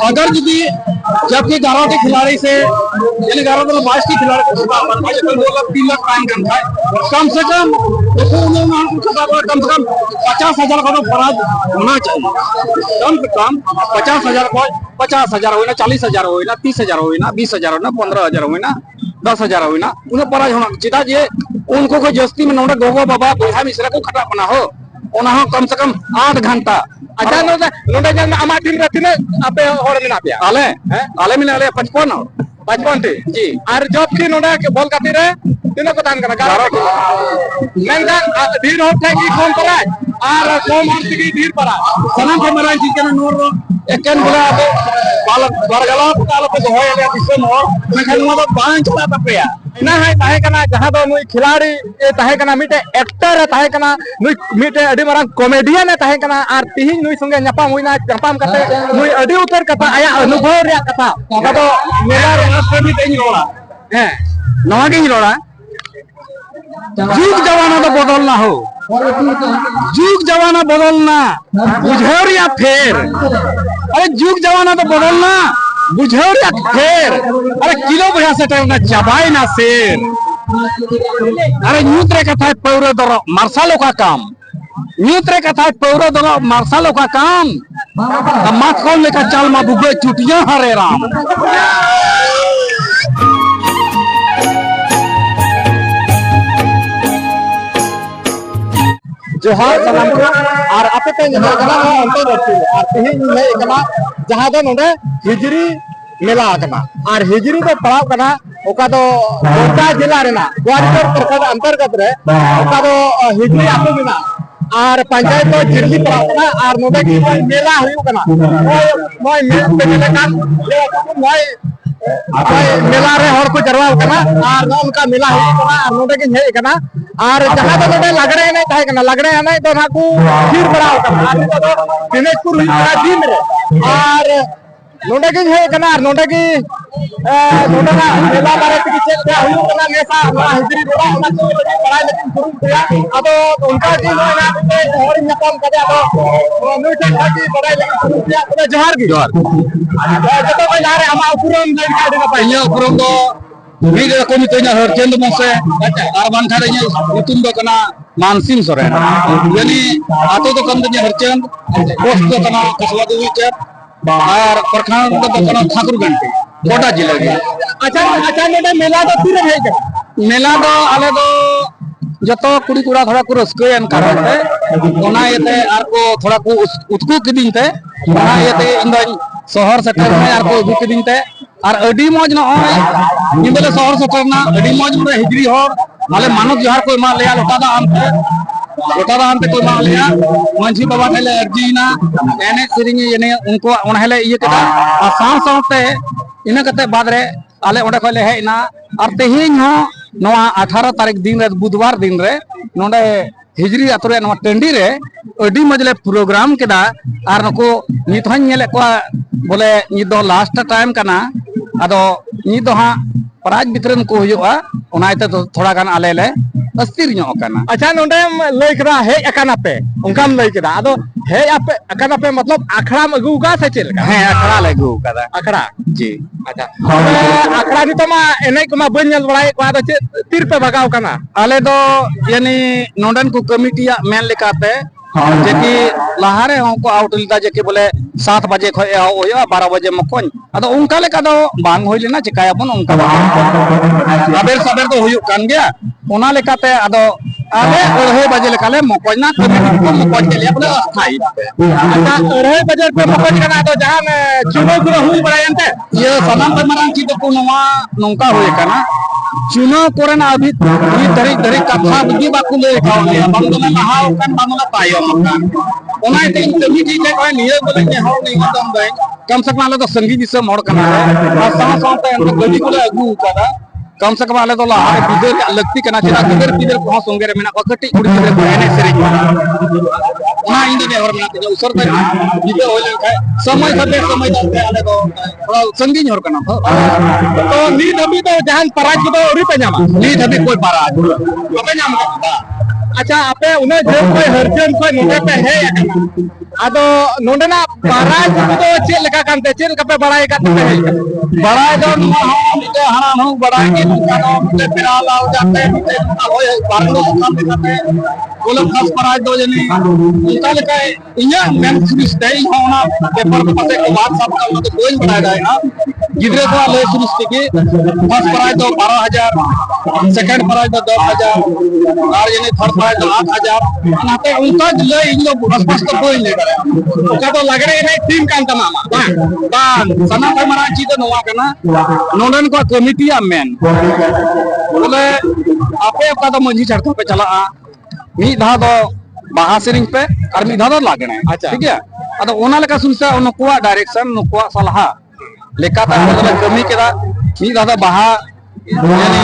अगर यदि जबकि 11 के खिलाड़ी से यानी 11 मतलब 22 के खिलाड़ी को 2 लाख 3 लाख प्राइम गन था कम से कम कम 50,000 का तो फराज होना चाहिए। कम से कम 50,000 को 50,000 हो ना 40,000 हो ना 30,000 हो ना 20,000 हो ना 15,000 हो ना 10,000 हो ना उन्हें फराज होना चिता जे उनको को जस्ती में नोडा गोगो बाबा बोहा मिश्रा को खटा बना हो उन्हें कम से कम 8 घंटा। अच्छा नोडा जन आमा दिन रात में आपे और में आपे आले में आले 55 टी जी और जब की नोडा के बॉल खातिर है तीनों को दान करना 11 मेनकान दिन होते की कम पराय और कम और की दिन पराय सनम के मराई जी के नोर एकन बोला बालक बरगला पुताल पे होय ले दिसम हो मेखन मो बांच चला तपया ना है ताहे कना जहां दो नुई खिलाड़ी ए ताहे कना मिटे एक्टर है ताहे कना नुई मिटे अडी मारन कॉमेडियन है ताहे कना और तिहिन नुई संगे न्यापाम होइना न्यापाम करते नुई अडी उतर कथा आया अनुभव रे कथा तो मेरा राष्ट्र भी तेई रोड़ा है नवा के रोड़ा जुग जमाना तो बदलना हो जुग जमाना बदलना बुझौर या फेर अरे जुग जमाना तो बदलना बुझौर या फेर अरे किलो भैया से टाइम ना चबाई ना शेर अरे न्यूत्रे कथा है पौरे दो मार्शालों का काम न्यूत्रे कथा है पौरे दो मार्शालों का काम माथ कौन लेकर चाल मा बुगे चुटियां हरे राम। जोहार सलाम को और आपे पे जना अंतर रखी और तिहिन ले कना जहां दो नोडे हिजरी मेला कना और हिजरी तो पड़ाव कना ओका तो गोटा जिला रेना ग्वालियर प्रखंड अंतर्गत रे ओका तो हिजरी आपे बिना और पंचायत तो जिरली पड़ाव कना और नोडे की मेला हुई कना मोय मेला का मोय मेला रे हर को जरवा कना और उनका मेला हुई कना और नोडे की हे कना और जहां तो नोडे लगड़े नहीं ताहे कना लगड़े नहीं तो नाकू फिर बड़ा कना और तो दिनेशपुर हुई कना दिन रे और नोडे की हे कना और नोडे की नोडे ना मेला बारे में चेक क्या हुई कना नेसा हिजरी रोड़ा ना बड़ा लेकिन शुरू किया अब उनका की ना और नकम करे तो न्यूटन की बड़ा लेकिन शुरू किया तो जोहार की जोहार तो भाई यार हम पुरम लेन का देना पहिया पुरम दो मीड को मितोnya हरचंद मोसे आर बानखारे ᱧᱩᱛᱩᱢ ᱫᱚ ᱠᱟᱱᱟ मानसिंह सोरेन यानी आतो तो कम दे हरचंद पोस्ट तो कना कसवा दे विचर और प्रखंड तो कना ठाकुर गंटी कोटा जिला के। अच्छा अच्छा ने मेला तो तीर है के मेला दो आले दो जतो कुड़ी कुड़ा थोड़ा को रस्कयन कारते ओना येते आर को थोड़ा को उतकू किदिन ते ओना येते इंदो शहर सेटर में आर को उतकू किदिन ते और अडी मौज न होय इंदले शहर सेटरना अडी मौज में हिजरी होर माले मानव जोहार को मा लेया लोटा दा आमते को मा लेया मांझी बाबा ने अर्जीना एने सिरिंग येने उनको ओनहले ये कदा साव सावते इना कते बाद रे आले ओडे खले हेना और तेहिन हो नवा 18 तारीख दिन रे बुधवार दिन रे नोडे हिजरी अतरे नवा टंडी रे अडी मजले प्रोग्राम केदा और नको नित हन नेले को बोले नि दो लास्ट टाइम कना अदो नि दो हा प्राइज वितरण को हुआ ओनाइते तो थोड़ा गान आले ले अस्थिर ᱧᱚᱜ कना। अच्छा नोडे लई करा हे अकाना पे उनकाम लई करा अदो हे आपे अकाना पे मतलब आखड़ा में अगू का से चल का है आखड़ा ले अगू का आखड़ा जी। अच्छा आखड़ा नि तो मा एने को मा बन्यल बड़ाई को आदो तीर पे भगाव कना आले दो यानी नोडन को कमिटिया मेन लेकाते जेकी लहारे को आउट लिदा जेकी बोले 7 बजे खय होया 12 बजे मकोन अदो उनका लेका दो बांग होय लेना चिकाया बन उनका सबेर सबेर तो हुयु कान गया ओना लेकाते अदो आले 2:30 बजे लेकाले मकोजना कमिटी को मकोज के लिए बोले अस्थाई। अच्छा 2:30 बजे पे मकोज कना तो जहां चुनाव गुरो हुई बड़ायनते ये सनाम मरान की तो नवा नोंका होय कना चुनाव कोरना अभी धरी धरी कथा बुद्धि बाकु ले खाओ ले बांगला नहाओ कान बांगला तायो मकान ओना ते कमिटी के कोई नियम बोले के हाउ नहीं दम गए कम से कम आले तो संगी जिसे मोड़ कना और साथ साथ गड्डी को अगू करा कम से कम आले तो लहारे बिदर लगती कना चिरा बिदर बिदर को संगे रे मेना कटी उड़ी बिदर को एने सेरी ओना इंदे बेहर मेना ते उसर ते बिदर होले खाय समय दते आले तो थोड़ा संगी हर कना तो नी अभी तो जहां पराज को उरी पे जामा नी अभी कोई पराज अबे नाम का। अच्छा आपे उन्हें जो कोई हरजन कोई नोटे पे है आदो नोंडेना पराज तो चेल लगा कांते चेल का पे बड़ाई का ते बड़ाई दो मिटे हाना हूं बड़ाई के दुकानों मिटे पिराला हो जाते मिटे होय बारलो काम दिखाते बोले खास पराज दो जनी उनका लेके इया मेन सुविस दे होना पेपर पे पते के बात सब का तो कोई बनाया जाए ना गिदरे को ले सुविस के फर्स्ट प्राइज दो 12000 सेकंड प्राइज दो 10000 और जनी थर्ड प्राइज दो 8000 नाते उनका ले इन लोग स्पष्ट कोई ले उनका तो लग रहे हैं टीम कांता मामा बान सना पे मरा चीज नोवा करना नोडन को कमिटी आ मेन बोले आपे का तो मंजी चढ़ता पे चला मी धा दो बाहा सेरिंग पे और मी धा दो लागने अच्छा ठीक है अदा ओना लेका सुनसा उनकुआ डायरेक्शन उनकुआ सलाह लेका ता बोले कमी केदा मी धा दो बाहा यानी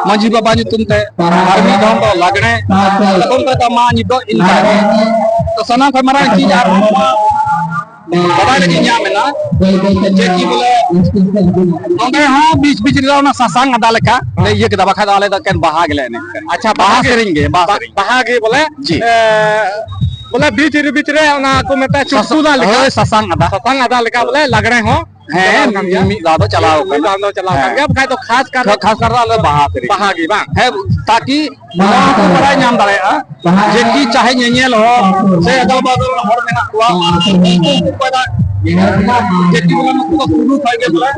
मंजी बाबा nyutum te और मी धा दो लागने तुम पे ता मा निदो इनका तो सना पे मरा चीज आ बड़ा लगी यहाँ में ना जेकी बोले ओके हाँ बीच बीच रे ना सासांग अदा लेका ले ये के दबा खा डाले तो केन बहा गेले ने अच्छा बहा करेंगे बहा के बोले जी बोले बीच रे ना को मेता चुटुला लेका सासांग अदा लेका बोले लगड़े हो है मी दादो चलाओ गया खाय तो खास कर ले बहा की बांग है ताकि को बड़ा नाम दाले जेकी चाहे नेनेल हो से अगल बगल हर मेना कुआ पदा जेकी बोला को शुरू खाय के बोला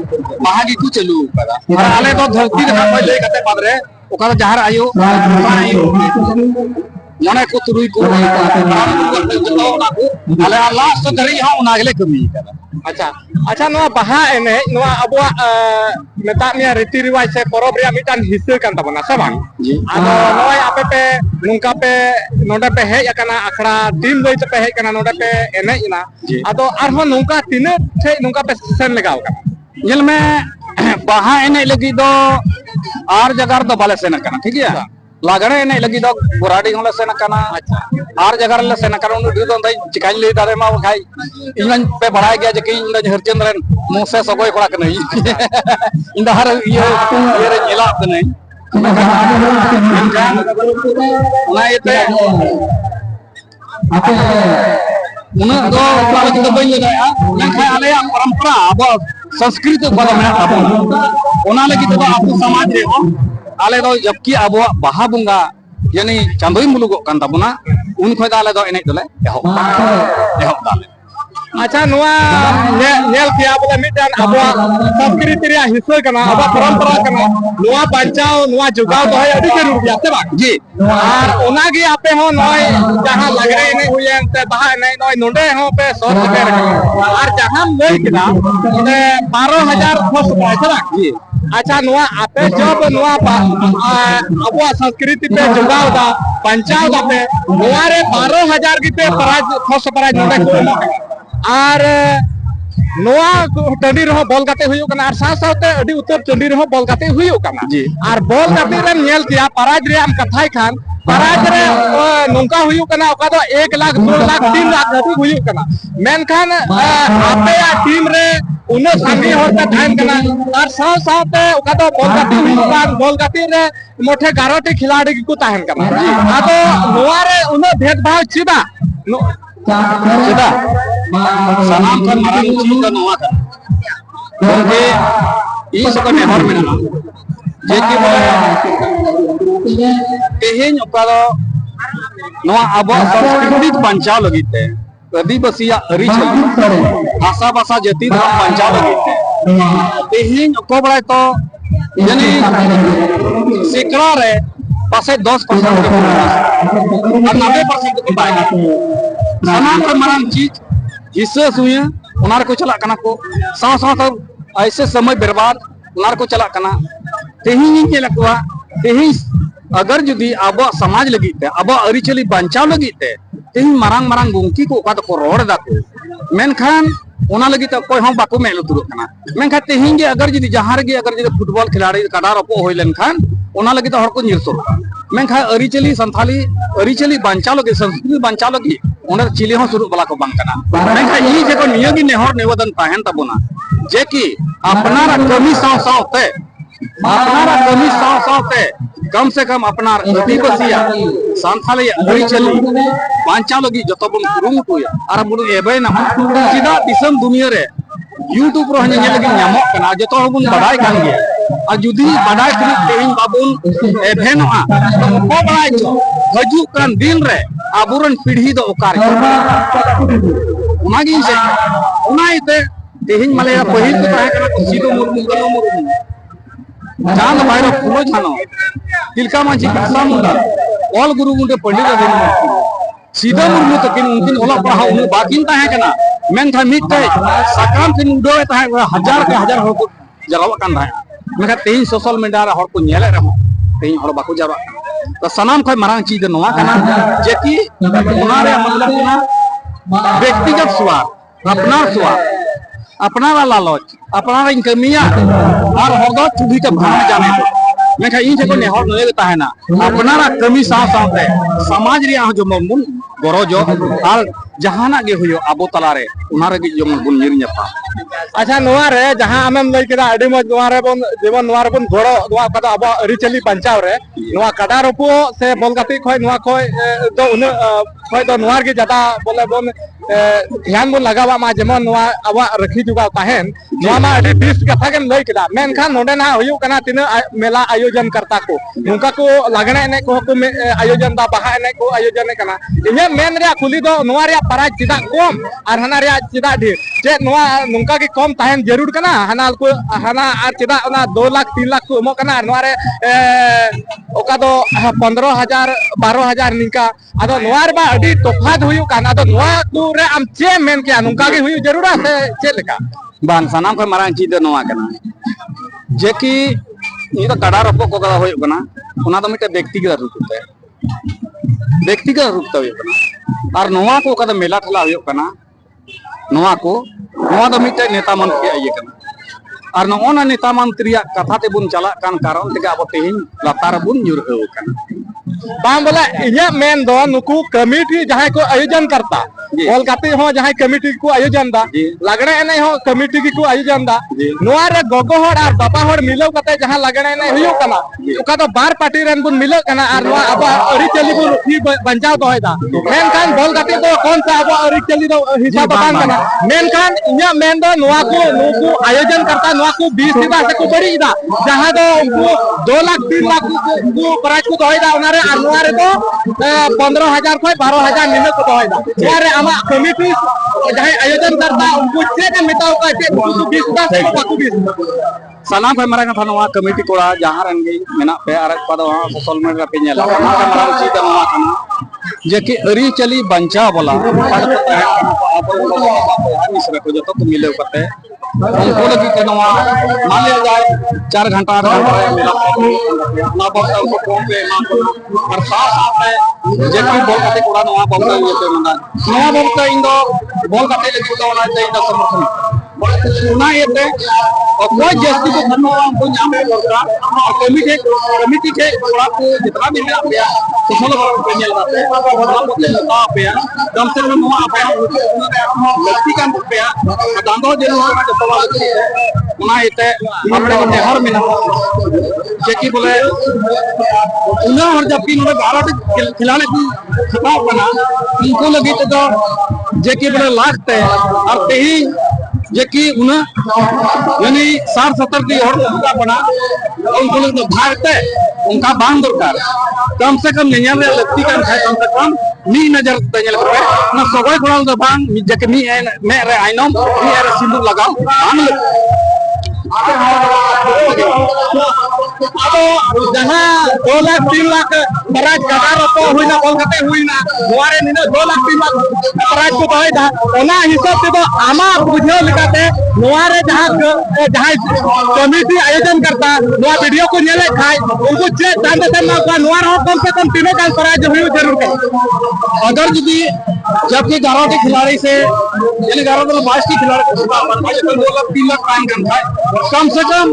बहा की को चलू पदा और आले तो धरती देखा कोई ले कते पादरे ओका जहार आयो मने को तुरुई को आले लास्ट धरी हां उना गेले कमी अच्छा नवा बहा एने नवा अबवा मेता मिया रीति रिवाज से परब रे मिटान हिस्से कान तबना से बांग आदो नय आपे पे नुंका पे नोडे पे हे एकना अखड़ा टीम लई पे हे कना नोडे पे एने इना आदो आरो नुंका तिने थे नुंका पे सेन लगाव का जेल में बहा एने लगी दो आर जगह दो बाले सेन कना ठीक है लागणे एने लगी दो बुराडी होले सेन कना अच्छा आर जगह ले सेन कना उन दो दई चिकान ले दारे मा खाई इन पे बढ़ाय गया जे कि इन हरचंद्रन मोसे सगोय कोड़ा कने इन हर ये रे जिला कने ना येते उन दो बालक दो बई ले लेखा आले परंपरा अब संस्कृति को में अब ओना लगी तो आपको समाज रे हो आले दो जबकि अब बाहा बुंगा यानी चांदोई मुलुगो कान तबना उन खय दाले दो एने दले एहो दाले अच्छा नवा नेल किया बोले मिटान अबवा संस्कृति रे हिस्सा कना अबवा परंपरा कना नवा बचाओ नवा जुगाव तो है अभी जरूर गया से बा जी और ओना गे आपे हो नय जहां लग रहे ने हुए ते बहा नै नय नोंडे हो पे 100 रुपया और जहां लई किदा ओने 12000 फस पैसा जी अच्छा नवा आपे जब नवा अबवा संस्कृति पे जुगाव दा पंचाव दा पे नवा रे 12000 की पे प्राइज फस प्राइज नोंडे को और नोआ टंडी रहो बॉल गाते हुई कना और साथ साथ अडी उत्तर टंडी रहो बॉल गाते हुई कना जी और बॉल गाते रे नेल किया पराज रे हम कथाई खान पराज रे नोंका हुई कना ओका तो 1 लाख 2 लाख 3 लाख अभी हुई कना मेन खान आपे या टीम रे उनो संगी होता टाइम कना और साथ साथ ओका तो बॉल गाते रे मोठे 11 टी खिलाड़ी को ताहन कना आ तो नोआ रे उनो भेदभाव चिदा चिदा सनाम कर मारा चीज नोवा कर क्योंकि ई सब नेहर मेना जे कि बोले तेहेन ओका दो नोवा अब संस्कृति बंचाव लगिते आदिवासिया अरी चली भाषा भाषा जाति धर्म बंचाव लगिते तेहेन ओको बड़ा तो यानी सिकरा रे पासे 10% और 90% को पाएगा सनाम कर मारा चीज हिस्सा सुए उनार को चला कना को साव साव ऐसे समय बर्बाद उनार को चला कना तेही के लगवा तेही अगर जुदी अब समाज लगी ते अब अरिचली बंचाव लगी ते तेही मारांग मारांग गुंकी को ओका तो रोड दा को मेनखान ओना लगी तो कोई हम बाको मेल तुरु कना मेनखा तेही के अगर जुदी जहां रे अगर जुदी फुटबॉल खिलाड़ी कडार अपो होइलन खान ओना लगी तो हर को निरसो मेनखा अरिचली संथाली अरिचली बंचाव लगी संस्कृति बंचाव लगी ओना चिली हो शुरू बला को बांग कना मेनखा ई जे को नियोगी नेहर निवेदन ताहेन तबुना जे कि अपनारा कमी साव साव ते कम से कम अपना आदिवासी सानथाली अरिचली बांचा लगी जो बन कुरुमुटुया और बन एबेना चिदा दिसम दुनिया रे यूट्यूब रो हने लगी नामक कना जो बन बडाय कान गया और जुदी बडाय करी तेहिन बाबुन एभेनोआ को बडाय जो हजू कान दिन रे आबुरन पीढ़ी दो ओकार उनागी से उनाइते तेहिन माले पहिल को ताहे कना सीधो मुर्मु गनो मुर्मु चांद भाईरो फुलो छानो तिलका मांझी बिरसा मुंडा ऑल गुरु मुंडे पंडित रविंद्र सीधा मुर्मु तकिन उनकिन ओला पढ़ा उन बाकिन ताहे कना मेनखा मिटते साकाम किन उडोए ताहे हजार के हजार हर को जरावा कान ताहे मेखा तेहिन सोशल मीडिया रे हर को नेले रहो तेहिन हर बाको जरा तो सनाम खय मारांग चीज नोवा कना जेकी ओना रे मतलब कना व्यक्तिगत स्वार्थ अपना स्वार्थ अपना लालच अपना इनकमिया और हरदो चुभी के भान जाने मेखा इन जको नेहर नले ताहेना अपना कमी साव सावते समाज रे जो मन गरो जो और जहाना गे हुयो अबो तला रे उना रे जमन बुन निर न्यापा अच्छा नोआ रे जहां आमेम लई केदा अडी मज नोआ रे बन जेमन नोआ रे बन गरो नोआ कदा अब अरिचली पंचाव रे नोआ काडा रोपो से बोल गाती खय नोआ खय तो उन खय तो नोआ के ज्यादा बोले बन ध्यान बन लगावा मा जेमन नोआ अब रखी जुगा ताहेन नोआ मा अडी बीस कथा के लई केदा मेनखान नोडे ना हुयो कना तिना मेला आयोजन करता को नुका को लागणे ने को आयोजन दा बाहा ने को आयोजन कना इने मेन रे खुली दो नोआ रे पराज चिदा कम और हना रे चिदा ढेर जे नोआ नुका के कम ताहेन जरूर कना हना को हना चिदा 2 लाख 3 लाख को एमो कना नोआ रे ओका दो 15,000 12,000 निका आदो नोआ रे बा अडी तोफात हुयो कना तो नोआ को रे आम चे मेन के नुका के हुयो जरूर से चे लेका बान सनाम खय मारांग चीज नोवा कना जेकी ये तो कड़ा रपो को कदा होय कना उना तो मिटे व्यक्तिगत रूप ते व्यक्तिगत रूप ते कना और नोवा को कदा मेला ठला होय कना नोवा तो मिटे नेता मंत्री आइए कना और नोना नेता मंत्री कथा ते बुन चला कान कारण ते अब तेहिन लतार बुन जुर हो कना बाम बोला इया मेन दो नुकु कमिटी जहां को आयोजन करता बोल गाते हो जहां कमिटी को आयोजन दा लगणे एने हो कमिटी को आयोजन दा नोआ रे गोगो होड़ और बाबा होड़ मिलो कते जहां लगणे एने हुयो कना ओका तो बार पार्टी रन बुन मिलो कना और नोआ अब अरि चली बुन ही बंजाव तो होयदा मेन खान बोल गाते तो कौन सा अब अरि चली दो हिसाब बतान कना मेन खान इया मेन दो नोआ को नुकु आयोजन करता नोआ को 20 सीधा से को बड़ी दा जहां दो उनको 2 लाख 3 लाख को प्राइस को होयदा उना रे नोआ रे तो 15,000 को 12,000 निमे को होयदा यार आमा कमिटी जहां आयोजन करता उनको चेक मिटाओ का चेक 20 से बाकू 20 सनाम भाई मारा था नोआ कमिटी कोड़ा जहां रंगे मेना पे आर पद वहां सोशल मीडिया पे नेला ना मारा चीज नोआ कना जेकी अरी चली बंचा बोला मिश्र को जो तो मिले कते उनको लगी के नोआ मान लिया जाए 4 घंटा 8 घंटा मेला ना बहुत उनको फोन पे ना और साथ में जेकी बोल कते कोड़ा नोआ बहुत ये पे मंदा नोआ बहुत इंदो बोल कते लगी तो ना ते इंदो समर्थन सुना येते और कोई जस्ती को धन्नो हमको नाम है दरकार कमिटी के कोड़ा को जितना भी मेरा गया सोशल पे नेल बाते हम बोलते लता पे कम से कम नोआ पे व्यक्ति का पे दांदो जे नोआ के सवाल उना येते हमरे को नेहर में जेकी बोले उना और जबकि उन्होंने भारत खिलाने की खिताब बना उनको लगी तो जेकी बोले लागते और तेही जेकी उन यानी 60-70 की और का बना उनको तो भारते उनका बांध दरकार कम से कम नेल लगती कम से कम नी नजर नेल पे ना सगोय कोण दो बांग जेके मी मे रे आइनम मी रे सिंदूर लगाओ बांग अब जहां 2 लाख 3 लाख प्राइज कटा रपो हुईना बोल कते हुईना दुआरे निने 2 लाख 3 लाख प्राइज को होइदा ओना हिसाब से तो आमा बुझो लिकाते दुआरे जहां कमिटी आयोजन करता नोआ वीडियो को नेले खाय उनको जे जानते थे ना नोआ हो कम से कम 3 काल प्राइज हुई जरूर के अगर यदि जबकि 11 के खिलाड़ी से यानी 11 मतलब 22 के खिलाड़ी को 2 लाख 3 लाख प्राइज करता है कम से कम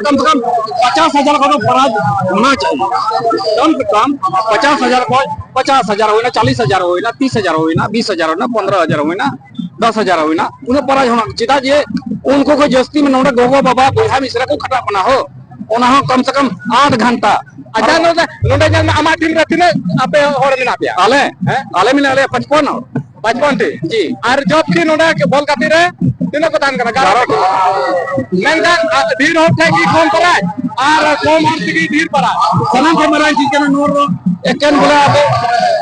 कम से कम 50,000 का तो फराज होना चाहिए कम से कम 50,000 को 50,000 हो ना 40,000 हो ना 30,000 हो ना 20,000 हो ना 15,000 हो ना 10,000 हो ना उन्हें फराज होना चिता जे उनको कोई जस्ती में नोड़ा गोगो बाबा बोहा मिश्रा को खटा बना हो ओना हो कम से कम 8 घंटा अच्छा नोडे जन आमा टीम रे तिने आपे होड़ मेना पे आले आले मिला आले 55 और 55 टी जी और जब की नोडे के बॉल काटी रे तिने को तान करना 11 मेनकान धीर होते की कौन परा और कौन मारती की धीर परा सनम के मराई जी के नोर एकेन बोला अब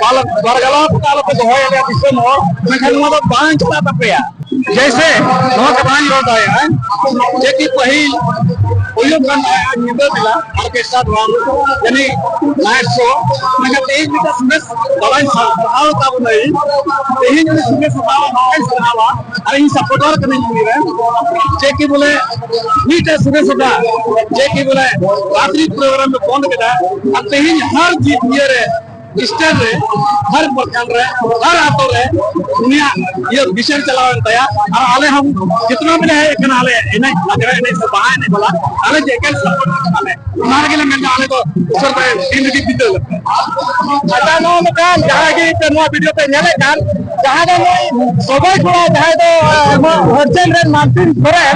बालक बरगला पताल पे होय ले दिसम हो मेखन मो बांच चला तपया जैसे नो के बांच रोड आए जे की पहिल ओयो गन आया निंदर मिला ऑर्केस्ट्रा ड्राम यानी नाइट शो मगर तेज भी सुनेस दवाई सहाव तब नहीं तेज भी सुनेस सहाव सहावा अरे इन सपोर्टर करने नहीं रहे जे की बोले नीट सुनेस दा जे की बोले रात्रि प्रोग्राम में फोन करा अब तेज हर जीत ये रे स्टेज रे हर प्रकार रे हर आतो रे दुनिया ये विषय चलावन तया और आले हम कितना भी है एकन आले इने अगर इने से बाहर नहीं बोला आले जेकल सपोर्ट आले मार के ले आले तो ऊपर पे तीन दी बिदल अच्छा नो मकान जहां की नो वीडियो पे नेले कान जहां दो सबई थोड़ा जहां दो हरचन रे मानसिन करे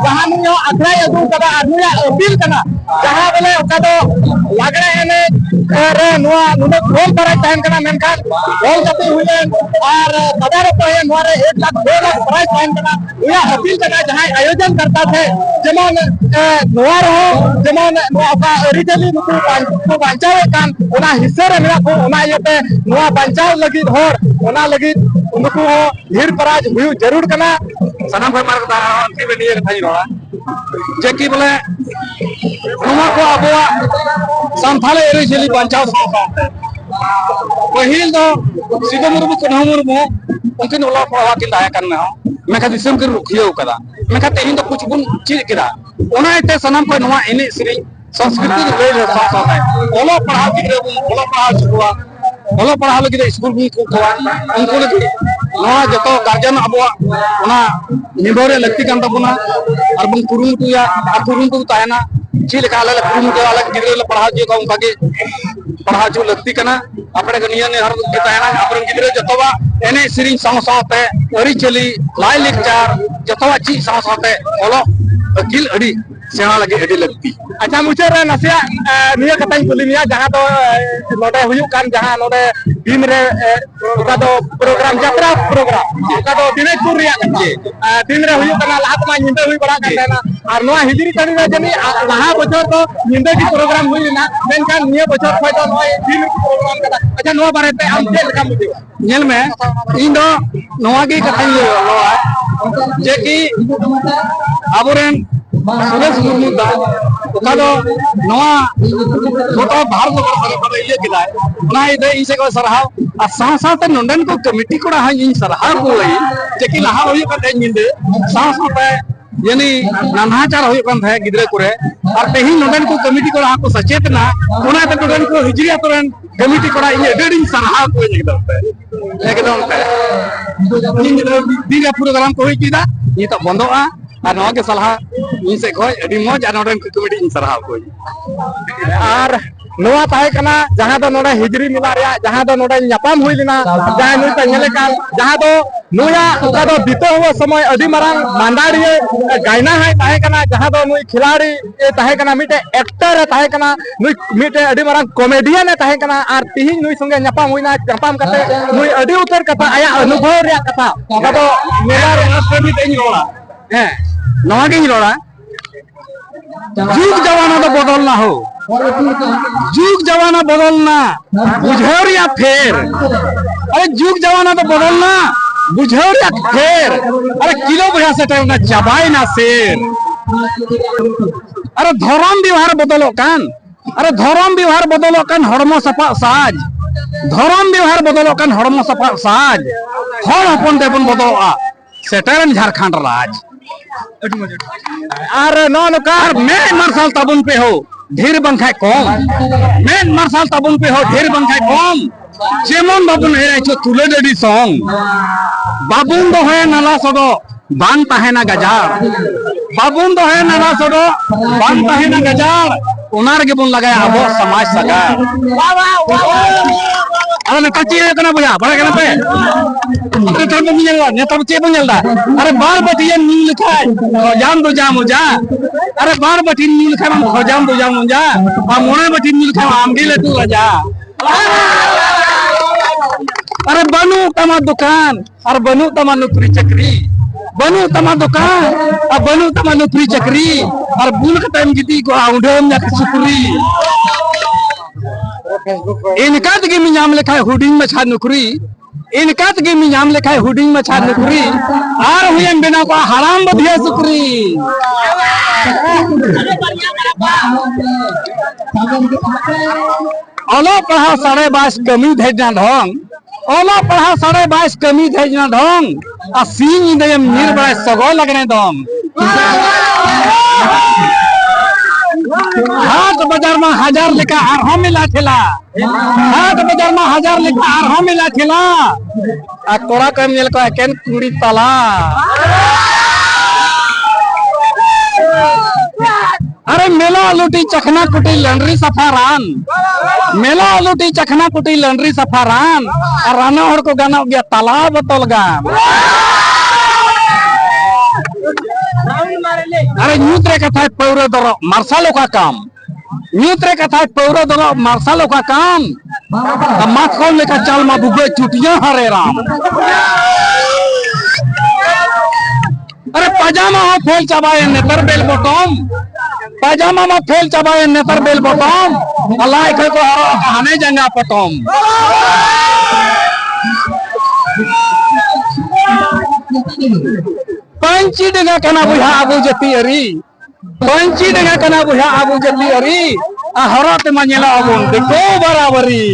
जहां नो अखरा यदु कदा आदमी अपील करना जहां बोले ओका तो लागड़े ने रे नो नो गोल करे टाइम करना मेनकान गोल करते हुए और कदा रे पे नो रे 1 लाख 2 लाख प्राइस टाइम करना या अपील करना जहां आयोजन करता थे जेमन नोर हो जेमन नो ओका ओरिजिनली नुकु बांचावे कान ओना हिस्से रे मेरा को ओना येते नो बांचाव लगी होर ओना लगी उनको धीर पराज हुई जरूर करना सनम भाई मार दा अंति में निये थाई रोड़ा जे की बोले नुमा को अबवा संथाले ओरिजिनली बांचाव पहिल दो सिदो मुरमु कन्हा मुरमु उनकिन ओला पढ़ा किन दाया करना हो मेखा दिसम के रुखियो कदा मेखा तेहिन तो कुछ बुन चीज किदा ओना इते सनम को नवा इने श्री संस्कृति ले ले साथ है ओला पढ़ा गिरे ओला पढ़ा छुआ ओला पढ़ा लगे स्कूल भी को उनको लगे नवा जतो गार्जियन अबवा ओना निबोरे लगती कान तबना और बन कुरुमुटु या कुरुमुटु तायना ची लेका ले कुरुमुटु वाला गिरे ले पढ़ा जे को उनका के पढ़ा जो लगती कना अपने गनिया ने हर के तायना अपन गिरे जतवा एने श्री साथे अरी चली लाई लेक्चर जतवा ची साथे ओलो अकिल अड़ी सेना लगे अड़ी लगती अच्छा मुझे रे नसिया निया कताई कुलिमिया जहां तो नोडे हुयु कान जहां नोडे दिन रे ओका तो प्रोग्राम यात्रा प्रोग्राम ओका तो दिनेशपुर रिया के दिन रे हुयु कना लात मा निंदे हुई बड़ा कान ना और नोआ हिजरी तणी रे जनी लाहा बछर तो निंदे की प्रोग्राम हुई ना मेन कान निया बछर खय तो नोए दिन प्रोग्राम कदा अच्छा नोआ बारे पे हम के लगा मुझे नेल में इन दो नोआ की कथाई लो जे की अबोरेन सुरेश मुर्मू दा ओका दो नोआ गोटा भारत वर्ष रे ये किदा ना इदे इसे को सरहाव आ साथ नोंडन को कमिटी कोड़ा हा इन सरहाव को लई जे की लाहा होई कते निंदे साथ यानी नानाचार होई कन है गिदरे करे और तेही नोंडन को कमिटी कोड़ा को सचेत ना ओना ते नोंडन को हिजरिया तोरन कमिटी कोड़ा इन एडिटिंग सरहाव को एकदम दी प्रोग्राम को होई किदा ये तो बंदोआ और नवा के सलाह इन से कोई अडी मौज और नोडन कमिटी इन सरहाव कोई और नोआ ताहे कना जहां दो नोडे हिजरी मिला रिया जहां दो नोडे न्यापाम हुई लिना जहां नुई पे नेले काल जहां दो नुया ओका दो बीते हुए समय अडी मारांग मांदाड़िए गायना है ताहे कना जहां दो नुई खिलाड़ी ए ताहे कना मिटे एक्टर है ताहे कना नुई मिटे अडी मारांग कॉमेडियन है ताहे कना और तिहि नुई संगे न्यापाम हुईना न्यापाम करते नुई अडी उतर कथा आया अनुभव रिया कथा ओका दो मेला राष्ट्र भी तेई रोड़ा है नवा के रोड़ा जुग जमाना तो बदलना हो जुग जमाना बदलना बुझेर या फेर अरे जुग जमाना तो बदलना बुझेर या फेर अरे किलो बढ़िया से टाइम ना चबाई ना शेर अरे धर्म व्यवहार बदलो कान अरे धर्म व्यवहार बदलो कान हड़मो सफा साज धर्म व्यवहार बदलो कान हड़मो सफा साज हर अपन देवन बदलआ सेटरन झारखंड राज और नॉन कार मेन मार्शल तबुन पे हो ढेर बंखाय कम मेन मार्शल तबुन पे हो ढेर बंखाय कम जेमन बाबुन हेराय छो तुले डेडी सॉन्ग बाबुन दो है नाला सदो बान ताहेना गजार बाबुन दो है नाला सदो बान ताहेना गजार ओनार के बुन लगाया अबो समाज सगार वाह वाह वाह अरे कच्ची है कना बुझा बड़ा कना पे netar bumi nyala netar cek bumi nyala are bar bati yang nih likai jam do jam uja are bar bati nih likai mam jam do jam uja amone bati nih likai ambil itu aja are banu tama dukan are banu tama nukri cakri banu tama dukan banu tama nukri cakri are bul kata gitu ko audem nya kesukuri इनका तक मियाम लिखा है हुडिंग में छाड़ नुकरी इनका तक मियाम लिखा है हुडिंग में छाड़ नुकरी आर हुए बिना को हराम बधिया सुकरी ओला पढ़ा 22.5 कमी भेजना ढोंग ओला पढ़ा 22.5 कमी भेजना ढोंग आ सीन दे मीर बड़ा सगो लगने दोम हाट बाजार में 1000 लेखा आरहो मिला ठेला हाट बाजार में 1000 लेखा आरहो मिला ठेला आ तोरा कम मिल को केन कुड़ी तला अरे मेला लुटी चखना कुटी लंडरी सफारान मेला लुटी चखना कुटी लंडरी सफारान और राना हर को गाना गया तालाब तोलगा अरे न्यूत्रे कथा पौरे दरो मार्शालों का काम न्यूत्रे कथा पौरे दरो मार्शालों का काम माथ कौन लेकर चाल मा बुगे चुटियां हरे राम अरे पजामा हो फेल चबाए नेतर बेल बटोम पजामा में फेल चबाए नेतर बेल बटोम अल्लाह को हने जंगा पटोम पंची डंगा कना बुझा आबू जती अरी पंची डंगा कना बुझा आबू जती अरी आ हरत मनेला आबून देखो बराबरी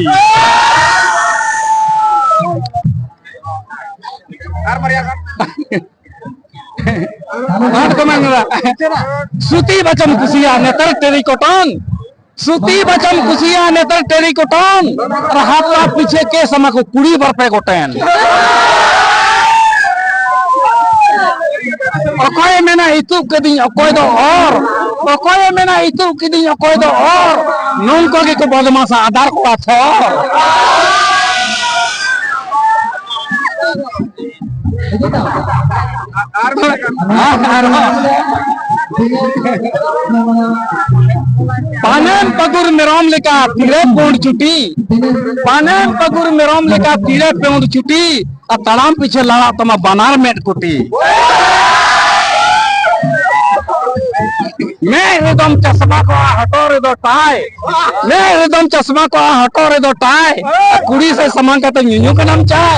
हाथ को मंगला सूती बचम कुसिया नेतर टेरिकॉटन सूती बचम कुसिया नेतर टेरिकॉटन और हाथ पीछे के समा को कुड़ी भर पे गोटेन अकोय मेना इतु कदिन अकोय दो और अकोय मेना इतु कदिन अकोय दो और नोन को के को बदमाशा आधार को आछो पानन पगुर मेरोम लेका पीरे पोंड चुटी पानन पगुर मेरोम लेका पीरे पोंड चुटी आ तलाम पीछे लड़ा तमा बनार मेट कुटी मैं एकदम चश्मा को हटो रे दो टाई मैं एकदम चश्मा को हटो रे दो टाई कुड़ी से समान का तो न्यू का नाम चाय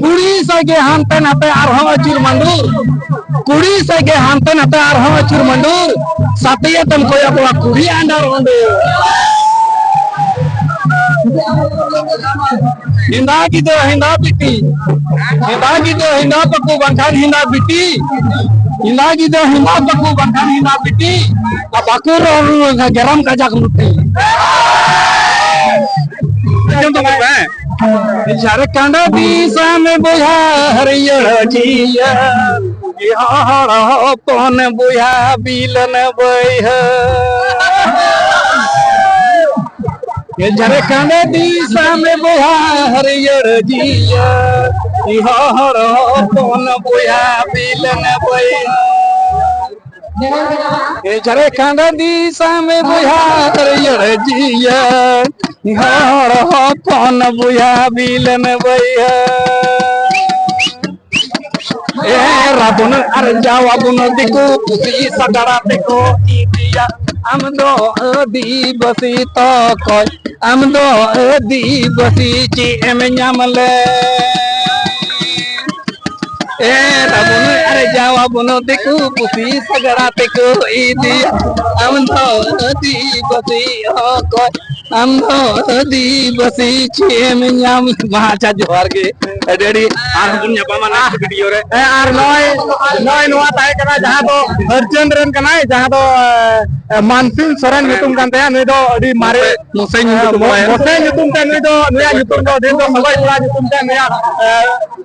कुड़ी से के हानते नाते आरहो अचुर मंडूर कुड़ी से के हानते नाते आरहो अचुर मंडूर साथिया तुमको या कुड़ी अंडर मंडूर हिंदा की दो हिंदा बिटी हिंदा की दो हिंदा पक्कू बंखान हिंदा बिटी हिंदा की दो हिंदा पक्कू बंखान हिंदा बिटी अब अकुर और गरम का जाक लुटी झारखंड दिशा में बुझा हरियर जिया पन बुझा बिलन बह झारखंड दिशा में बुझा हरियर जिया पन बुझा बिलन बह झारखंड दिशा में बुझा हरियर जिया पन बुझा बिलन बह राबुन अरे जावा बुन दिको पुसी सगड़ा देखो इदिया आमदो आदिवासी तो कोई आमदो आदिवासी ची एम ᱧᱟᱢले राबुन अरे जावा बुन दिको पुसी सगड़ा देखो इदिया आमदो आदिवासी कोई आमदो आदिवासी ची एम ᱧᱟᱢ माचा जोहार के डेडी आर हम ᱧᱟᱯᱟᱢᱟ ना वीडियो रे आर नय नोआ ताय कना जहां दो हरचंद्रन कना जहां दो Mansingh Soren nyutum kan taya nuy do adi mare mose nyutum te nuy do nuya nyutum do den do sabai pura nyutum te nuya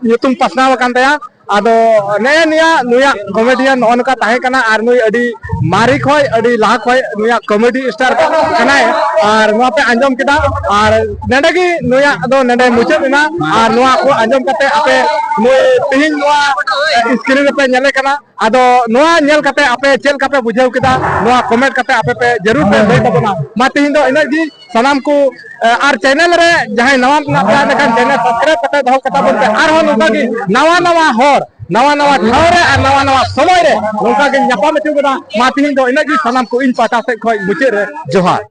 nyutum pasnaw kan taya आदो ने नुया कॉमेडियन नौनका ताहे कना आर नुई अडी मारी खोय अडी लाहा खोय नुया कॉमेडी स्टार कनाय आर नुआ पे आंजम किदा आर नेडे की नुया दो नेडे मुचाद ना आर नुआ को आंजम कते आपे नुई तिहिन नुआ स्क्रीन पे नेले कना आदो नुआ नेल कते आपे चेल कते बुझाव किदा नुआ कमेंट कते आपे पे जरूर पे लई तबना मा तिहिन दो इना जी सलाम को आर चैनल रे जहां नवा नखान चैनल सब्सक्राइब कते दहो कता बोलते आर हो नुका की नवा नवा होर नवा नवा ठाव रे और नवा नवा समय रे नुका के न्यापा में तिगदा मा तिहिन दो इना जी सलाम को इन पाटा से खोय मुचे रे जोहार।